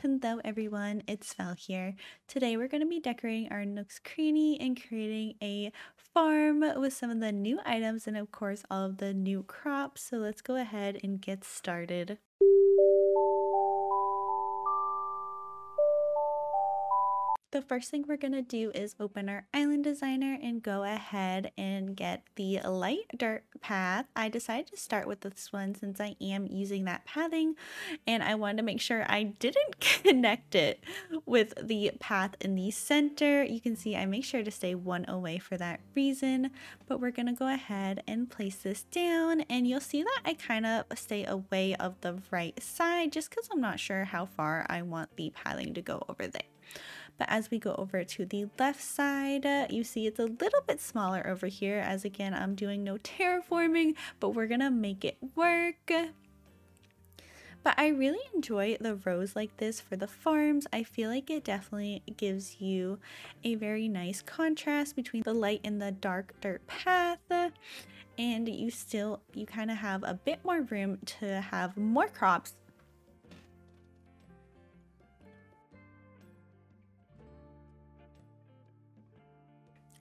Hello everyone, it's Val here. Today we're going to be decorating our Nook's Cranny and creating a farm with some of the new items and of course all of the new crops. So let's go ahead and get started. The first thing we're going to do is open our island designer and go ahead and get the light dirt path. I decided to start with this one since I am using that pathing and I wanted to make sure I didn't connect it with the path in the center. You can see I make sure to stay one away for that reason, but we're going to go ahead and place this down and you'll see that I kind of stay away of the right side just because I'm not sure how far I want the pathing to go over there. But as we go over to the left side, you see it's a little bit smaller over here as again, I'm doing no terraforming, but we're gonna make it work. But I really enjoy the rows like this for the farms. I feel like it definitely gives you a very nice contrast between the light and the dark dirt path. And you kind of have a bit more room to have more crops.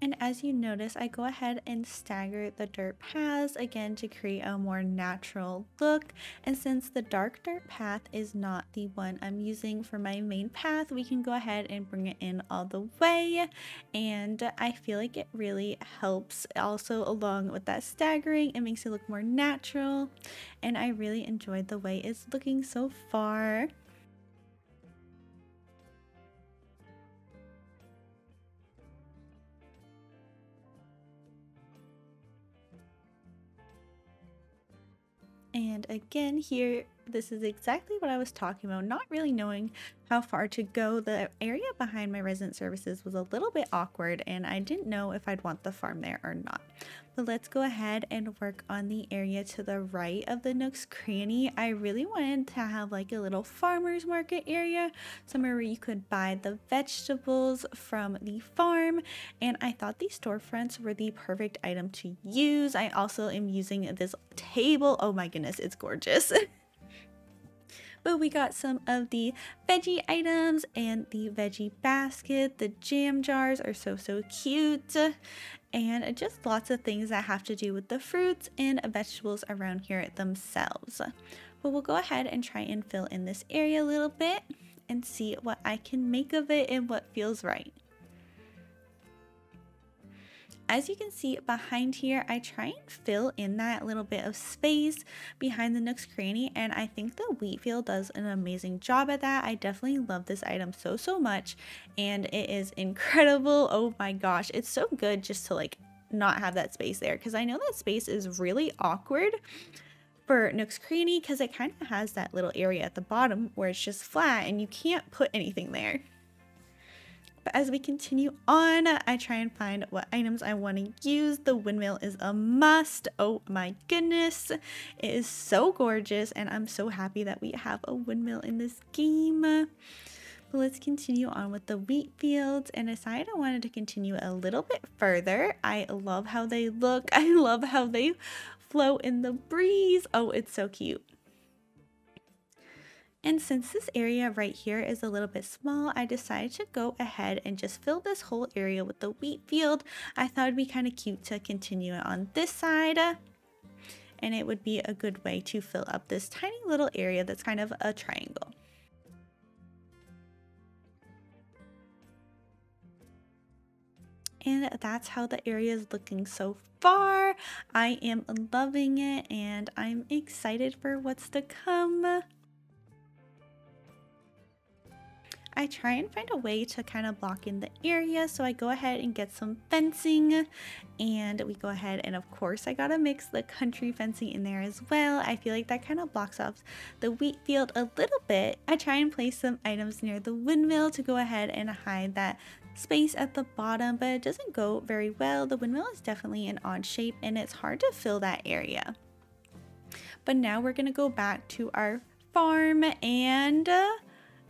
And as you notice, I go ahead and stagger the dirt paths again to create a more natural look. And since the dark dirt path is not the one I'm using for my main path, we can go ahead and bring it in all the way. And I feel like it really helps also along with that staggering. It makes it look more natural. And I really enjoyed the way it's looking so far. And again here, this is exactly what I was talking about, not really knowing how far to go. The area behind my resident services was a little bit awkward and I didn't know if I'd want the farm there or not. But let's go ahead and work on the area to the right of the Nook's Cranny. I really wanted to have like a little farmer's market area, somewhere where you could buy the vegetables from the farm, and I thought these storefronts were the perfect item to use. I also am using this table. Oh my goodness, it's gorgeous. But we got some of the veggie items and the veggie basket. The jam jars are so cute. And just lots of things that have to do with the fruits and vegetables around here themselves. But we'll go ahead and try and fill in this area a little bit and see what I can make of it and what feels right. As you can see behind here, I try and fill in that little bit of space behind the Nook's Cranny, and I think the wheat field does an amazing job at that. I definitely love this item so much, and it is incredible. Oh my gosh, it's so good just to like not have that space there, because I know that space is really awkward for Nook's Cranny because it kind of has that little area at the bottom where it's just flat and you can't put anything there. But as we continue on, I try and find what items I want to use. The windmill is a must. Oh my goodness. It is so gorgeous and I'm so happy that we have a windmill in this game. But let's continue on with the wheat fields, and I decided I wanted to continue a little bit further. I love how they look. I love how they float in the breeze. Oh, it's so cute. And since this area right here is a little bit small, I decided to go ahead and just fill this whole area with the wheat field. I thought it'd be kind of cute to continue it on this side. And it would be a good way to fill up this tiny little area that's kind of a triangle. And that's how the area is looking so far. I am loving it and I'm excited for what's to come. I try and find a way to kind of block in the area, so I go ahead and get some fencing, and we go ahead and of course I gotta mix the country fencing in there as well. I feel like that kind of blocks off the wheat field a little bit. I try and place some items near the windmill to go ahead and hide that space at the bottom, but it doesn't go very well. The windmill is definitely an odd shape and it's hard to fill that area. But now we're gonna go back to our farm and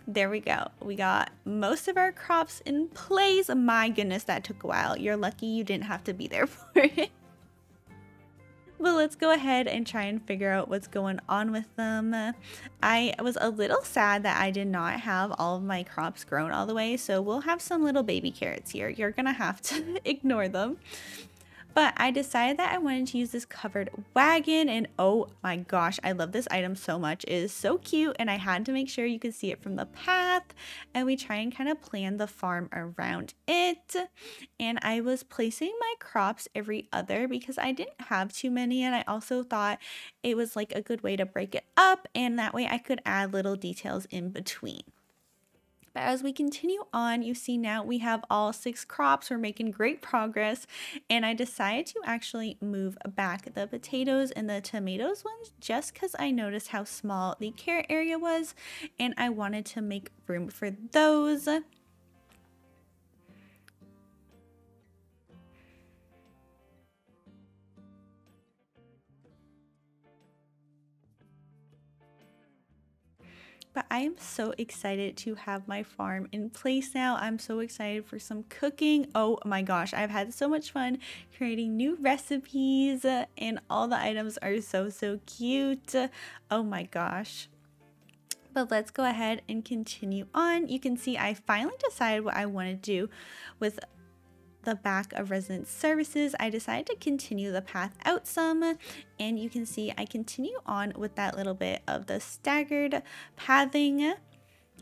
there we go. We got most of our crops in place. My goodness, that took a while. You're lucky you didn't have to be there for it. But let's go ahead and try and figure out what's going on with them. I was a little sad that I did not have all of my crops grown all the way, so we'll have some little baby carrots here. You're gonna have to ignore them. But I decided that I wanted to use this covered wagon, and oh my gosh, I love this item so much. It is so cute, and I had to make sure you could see it from the path, and we try and kind of plan the farm around it. And I was placing my crops every other because I didn't have too many, and I also thought it was like a good way to break it up, and that way I could add little details in between. But as we continue on, you see now we have all 6 crops. We're making great progress. And I decided to actually move back the potatoes and the tomatoes ones just because I noticed how small the carrot area was. And I wanted to make room for those. But I am so excited to have my farm in place now. I'm so excited for some cooking. Oh my gosh, I've had so much fun creating new recipes and all the items are so cute. Oh my gosh. But let's go ahead and continue on. You can see I finally decided what I want to do with the back of resident services. I decided to continue the path out some, and you can see I continue on with that little bit of the staggered pathing.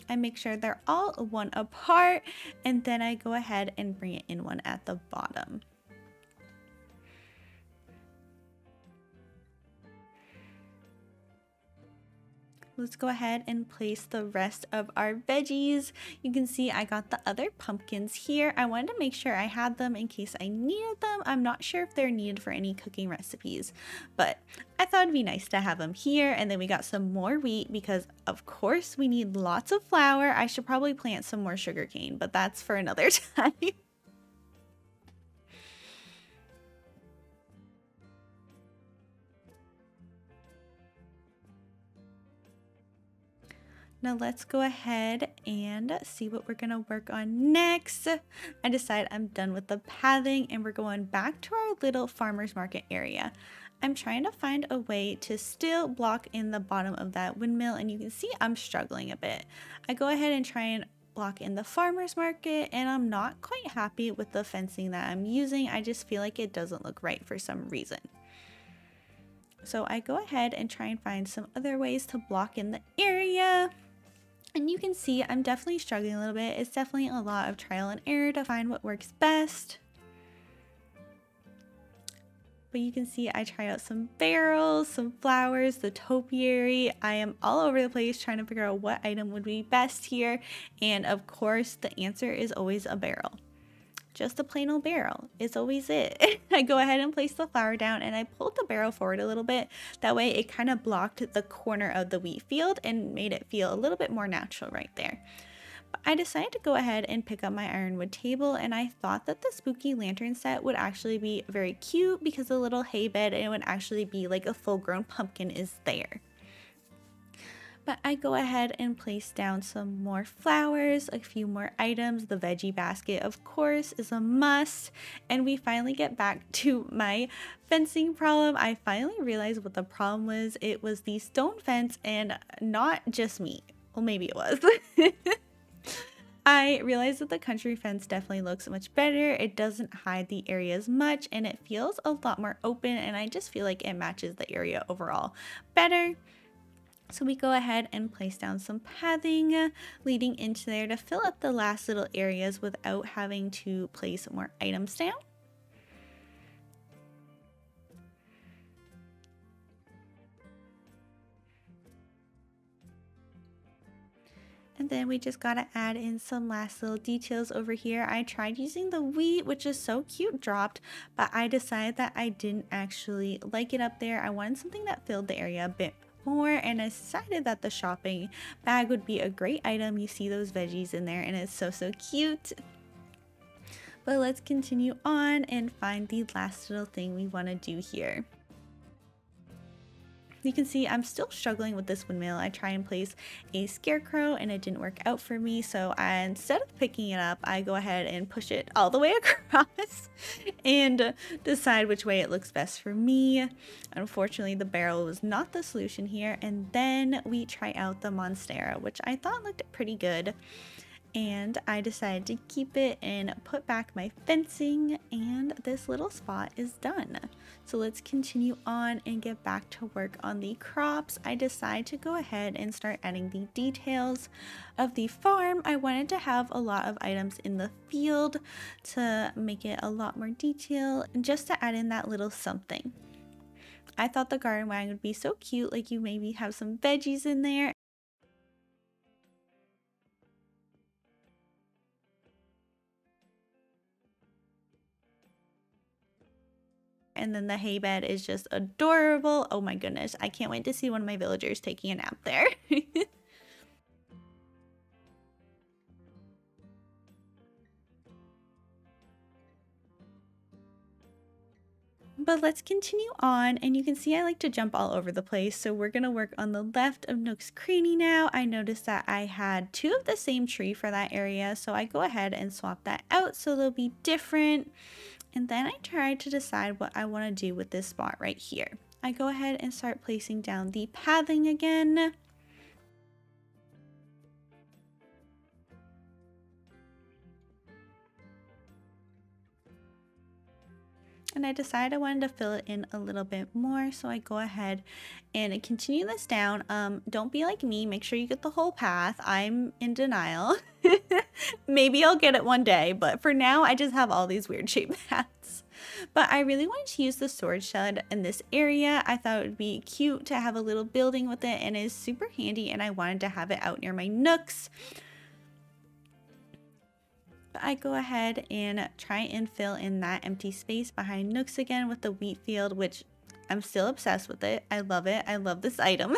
I make sure they're all one apart, and then I go ahead and bring it in one at the bottom. Let's go ahead and place the rest of our veggies. You can see I got the other pumpkins here. I wanted to make sure I had them in case I needed them. I'm not sure if they're needed for any cooking recipes, but I thought it'd be nice to have them here. And then we got some more wheat because of course we need lots of flour. I should probably plant some more sugarcane, but that's for another time. Now let's go ahead and see what we're gonna work on next. I decide I'm done with the pathing and we're going back to our little farmer's market area. I'm trying to find a way to still block in the bottom of that windmill, and you can see I'm struggling a bit. I go ahead and try and block in the farmer's market, and I'm not quite happy with the fencing that I'm using. I just feel like it doesn't look right for some reason. So I go ahead and try and find some other ways to block in the area. And you can see I'm definitely struggling a little bit. It's definitely a lot of trial and error to find what works best. But you can see I try out some barrels, some flowers, the topiary. I am all over the place trying to figure out what item would be best here. And of course, the answer is always a barrel. Just a plain old barrel is always it. I go ahead and place the flour down, and I pulled the barrel forward a little bit. That way it kind of blocked the corner of the wheat field and made it feel a little bit more natural right there. But I decided to go ahead and pick up my ironwood table, and I thought that the spooky lantern set would actually be very cute because the little hay bed, and it would actually be like a full-grown pumpkin is there. But I go ahead and place down some more flowers, a few more items. The veggie basket, of course, is a must. And we finally get back to my fencing problem. I finally realized what the problem was. It was the stone fence, and not just me. Well, maybe it was. I realized that the country fence definitely looks much better. It doesn't hide the area as much, and it feels a lot more open, and I just feel like it matches the area overall better. So we go ahead and place down some pathing leading into there to fill up the last little areas without having to place more items down. And then we just gotta add in some last little details over here. I tried using the wheat, which is so cute dropped, but I decided that I didn't actually like it up there. I wanted something that filled the area a bit more, and I decided that the shopping bag would be a great item. You see those veggies in there, and it's so cute. But let's continue on and find the last little thing we want to do here. You can see I'm still struggling with this windmill. I try and place a scarecrow and it didn't work out for me. So instead of picking it up, I go ahead and push it all the way across and decide which way it looks best for me. Unfortunately, the barrel was not the solution here. And then we try out the Monstera, which I thought looked pretty good. And I decided to keep it and put back my fencing, and this little spot is done. So let's continue on and get back to work on the crops. I decided to go ahead and start adding the details of the farm. I wanted to have a lot of items in the field to make it a lot more detail, just to add in that little something. I thought the garden wagon would be so cute, like you maybe have some veggies in there. And then the hay bed is just adorable. Oh my goodness, I can't wait to see one of my villagers taking a nap there. But let's continue on, and you can see I like to jump all over the place. So we're going to work on the left of Nook's Cranny now. I noticed that I had 2 of the same tree for that area, so I go ahead and swap that out so they'll be different. And then I try to decide what I want to do with this spot right here. I go ahead and start placing down the pathing again. And I decided I wanted to fill it in a little bit more, so I go ahead and continue this down. Don't be like me, make sure you get the whole path. I'm in denial. Maybe I'll get it one day, but for now I just have all these weird shaped paths. But I really wanted to use the storage shed in this area. I thought it would be cute to have a little building with it, and it is super handy, and I wanted to have it out near my nooks. But I go ahead and try and fill in that empty space behind Nooks again with the wheat field, which I'm still obsessed with it. I love it. I love this item.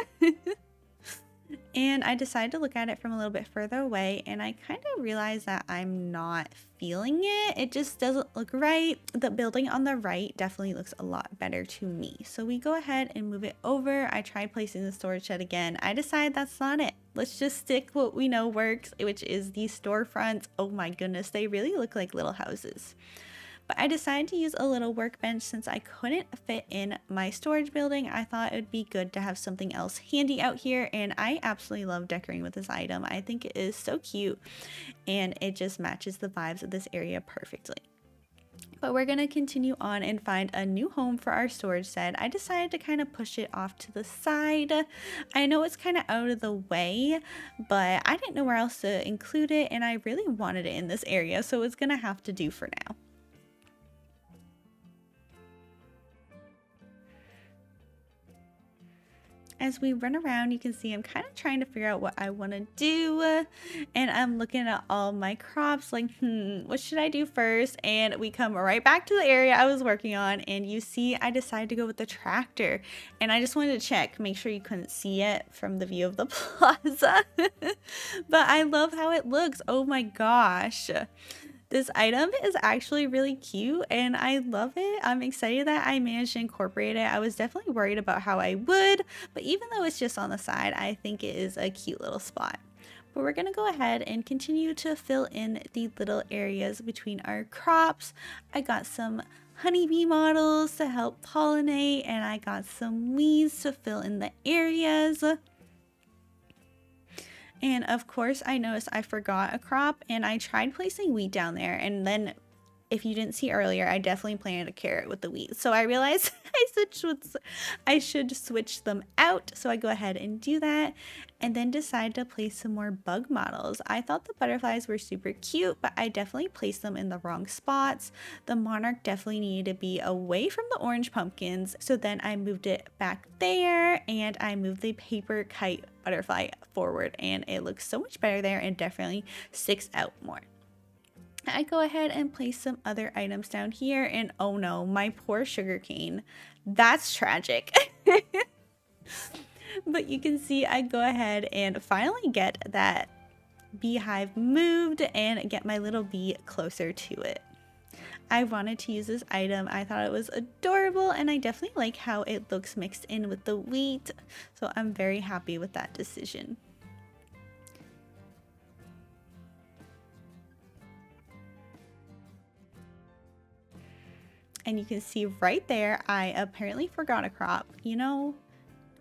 And I decided to look at it from a little bit further away, and I kind of realized that I'm not feeling it. It just doesn't look right. The building on the right definitely looks a lot better to me. So we go ahead and move it over. I tried placing the storage shed again. I decided that's not it. Let's just stick what we know works, which is these storefronts. Oh my goodness, they really look like little houses. But I decided to use a little workbench since I couldn't fit in my storage building. I thought it would be good to have something else handy out here, and I absolutely love decorating with this item. I think it is so cute, and it just matches the vibes of this area perfectly. But we're going to continue on and find a new home for our storage shed. I decided to kind of push it off to the side. I know it's kind of out of the way, but I didn't know where else to include it, and I really wanted it in this area, so it's going to have to do for now. As we run around, you can see I'm kind of trying to figure out what I want to do, and I'm looking at all my crops like, what should I do first? And we come right back to the area I was working on, and you see I decided to go with the tractor, and I just wanted to check, make sure you couldn't see it from the view of the plaza. But I love how it looks. Oh my gosh. This item is actually really cute, and I love it. I'm excited that I managed to incorporate it. I was definitely worried about how I would, but even though it's just on the side, I think it is a cute little spot. But we're going to go ahead and continue to fill in the little areas between our crops. I got some honeybee models to help pollinate, and I got some weeds to fill in the areas. And of course, I noticed I forgot a crop, and I tried placing wheat down there. And then, if you didn't see earlier, I definitely planted a carrot with the wheat. So I realized I should switch them out. So I go ahead and do that, and then decide to place some more bug models. I thought the butterflies were super cute, but I definitely placed them in the wrong spots. The monarch definitely needed to be away from the orange pumpkins. So then I moved it back there, and I moved the paper kite butterfly forward, and it looks so much better there and definitely sticks out more. I go ahead and place some other items down here, and oh no, my poor sugarcane. That's tragic. But you can see I go ahead and finally get that beehive moved and get my little bee closer to it. I wanted to use this item. I thought it was adorable, and I definitely like how it looks mixed in with the wheat. So I'm very happy with that decision. And you can see right there, I apparently forgot a crop. You know,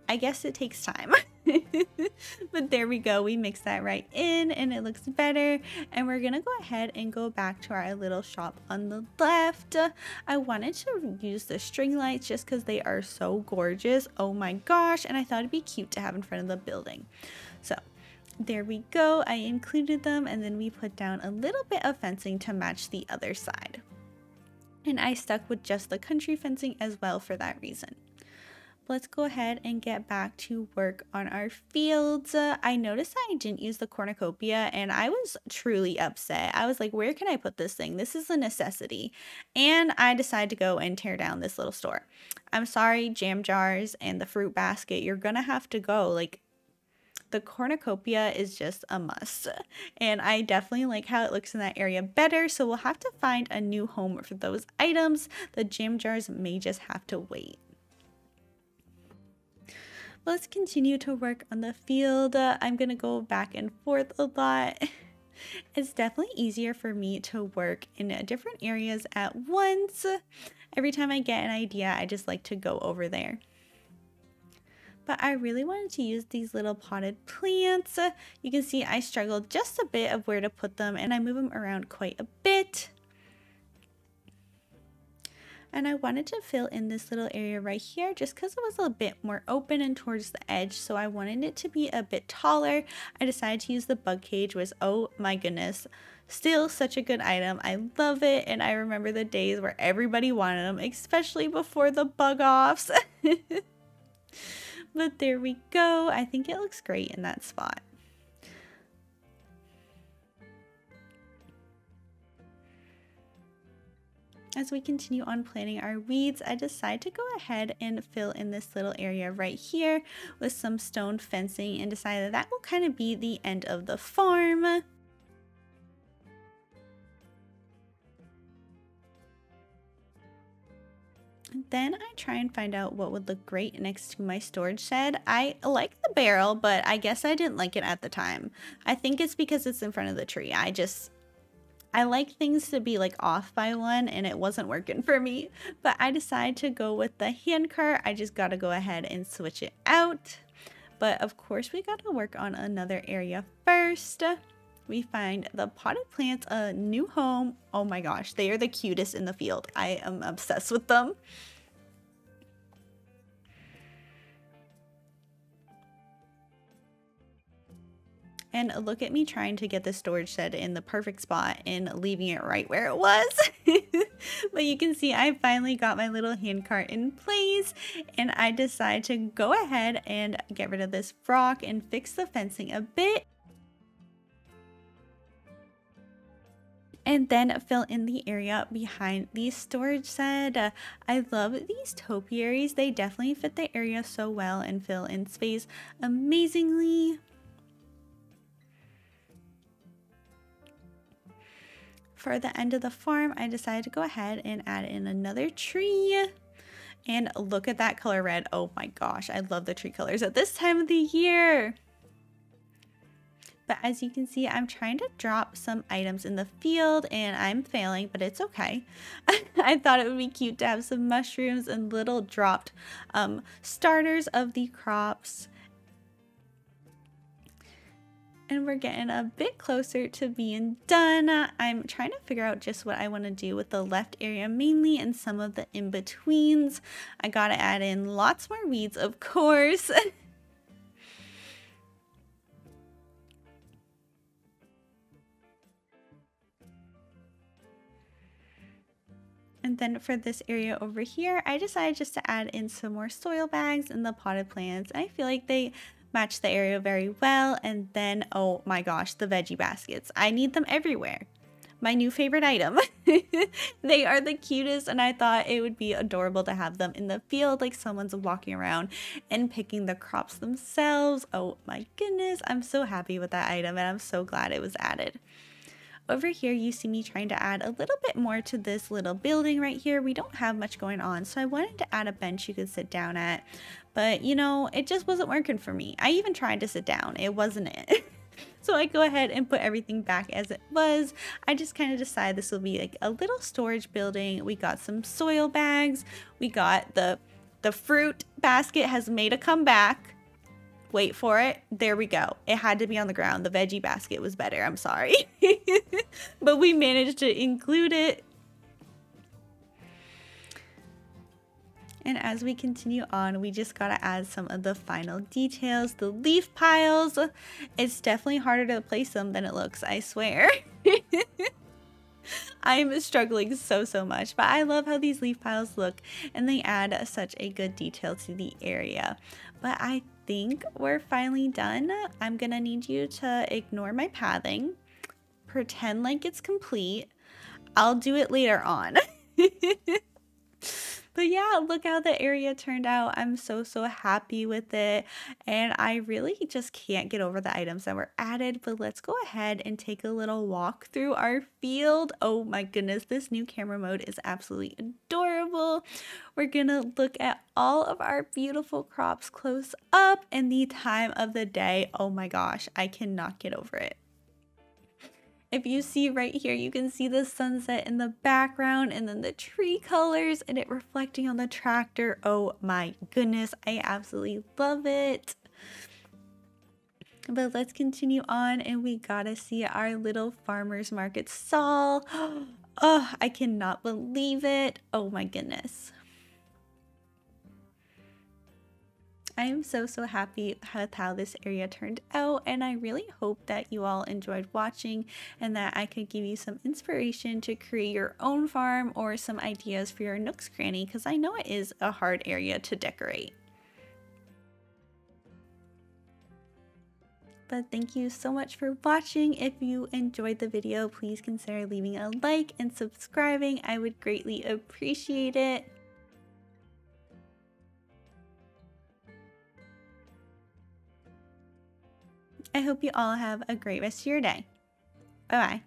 I guess it takes time. But there we go, we mix that right in and it looks better. And we're gonna go ahead and go back to our little shop on the left. I wanted to use the string lights just because they are so gorgeous. Oh my gosh, and I thought it'd be cute to have in front of the building. So there we go, I included them, and then we put down a little bit of fencing to match the other side. And I stuck with just the country fencing as well for that reason. Let's go ahead and get back to work on our fields. I noticed that I didn't use the cornucopia and I was truly upset. I was like, where can I put this thing? This is a necessity. And I decided to go and tear down this little store. I'm sorry, jam jars and the fruit basket, you're gonna have to go. Like, the cornucopia is just a must. And I definitely like how it looks in that area better. So we'll have to find a new home for those items. The jam jars may just have to wait. Let's continue to work on the field. I'm gonna go back and forth a lot. It's definitely easier for me to work in different areas at once. Every time I get an idea, I just like to go over there. But I really wanted to use these little potted plants. You can see I struggled just a bit of where to put them, and I move them around quite a bit. And I wanted to fill in this little area right here just because it was a bit more open and towards the edge, so I wanted it to be a bit taller. I decided to use the bug cage, which, oh my goodness, still such a good item. I love it, and I remember the days where everybody wanted them, especially before the bug offs. But there we go. I think it looks great in that spot. As we continue on planting our weeds, I decide to go ahead and fill in this little area right here with some stone fencing and decided that will kind of be the end of the farm. Then I try and find out what would look great next to my storage shed. I like the barrel, but I guess I didn't like it at the time. I think it's because it's in front of the tree. I like things to be like off by one, and it wasn't working for me. But I decided to go with the hand cart. I just got to go ahead and switch it out. But of course, we got to work on another area first. We find the potted plants a new home. Oh my gosh, they are the cutest in the field. I am obsessed with them. And look at me trying to get the storage shed in the perfect spot and leaving it right where it was. But you can see I finally got my little hand cart in place, and I decided to go ahead and get rid of this rock and fix the fencing a bit. And then fill in the area behind the storage shed. I love these topiaries. They definitely fit the area so well and fill in space amazingly. For the end of the farm, I decided to go ahead and add in another tree. And look at that color red. Oh my gosh, I love the tree colors at this time of the year. But as you can see, I'm trying to drop some items in the field and I'm failing, but it's okay. I thought it would be cute to have some mushrooms and little dropped starters of the crops. And we're getting a bit closer to being done. I'm trying to figure out just what I want to do with the left area mainly and some of the in-betweens. I gotta add in lots more weeds, of course. And then for this area over here, I decided just to add in some more soil bags and the potted plants. I feel like they match the area very well. And then, oh my gosh, the veggie baskets. I need them everywhere. My new favorite item. They are the cutest, and I thought it would be adorable to have them in the field, like someone's walking around and picking the crops themselves. Oh my goodness, I'm so happy with that item, and I'm so glad it was added. Over here, you see me trying to add a little bit more to this little building right here. We don't have much going on, so I wanted to add a bench you could sit down at, but you know, it just wasn't working for me. I even tried to sit down. It wasn't it. So I go ahead and put everything back as it was. I just kind of decided this will be like a little storage building. We got some soil bags. We got the fruit basket has made a comeback. Wait for it. There we go. It had to be on the ground. The veggie basket was better. I'm sorry. But we managed to include it. And as we continue on, we just gotta add some of the final details. The leaf piles. It's definitely harder to place them than it looks, I swear. I'm struggling so much, but I love how these leaf piles look and they add such a good detail to the area. But I think we're finally done. I'm gonna need you to ignore my pathing, pretend like it's complete. I'll do it later on. But yeah, look how the area turned out. I'm so happy with it. And I really just can't get over the items that were added. But let's go ahead and take a little walk through our field. Oh my goodness, this new camera mode is absolutely adorable. We're gonna look at all of our beautiful crops close up and the time of the day. Oh my gosh, I cannot get over it. If you see right here, you can see the sunset in the background and then the tree colors and it reflecting on the tractor. Oh my goodness, I absolutely love it. But let's continue on and we gotta see our little farmer's market stall. Oh, I cannot believe it. Oh my goodness. I am so happy with how this area turned out, and I really hope that you all enjoyed watching and that I could give you some inspiration to create your own farm or some ideas for your Nook's Cranny, because I know it is a hard area to decorate. But thank you so much for watching. If you enjoyed the video, please consider leaving a like and subscribing. I would greatly appreciate it. I hope you all have a great rest of your day. Bye-bye.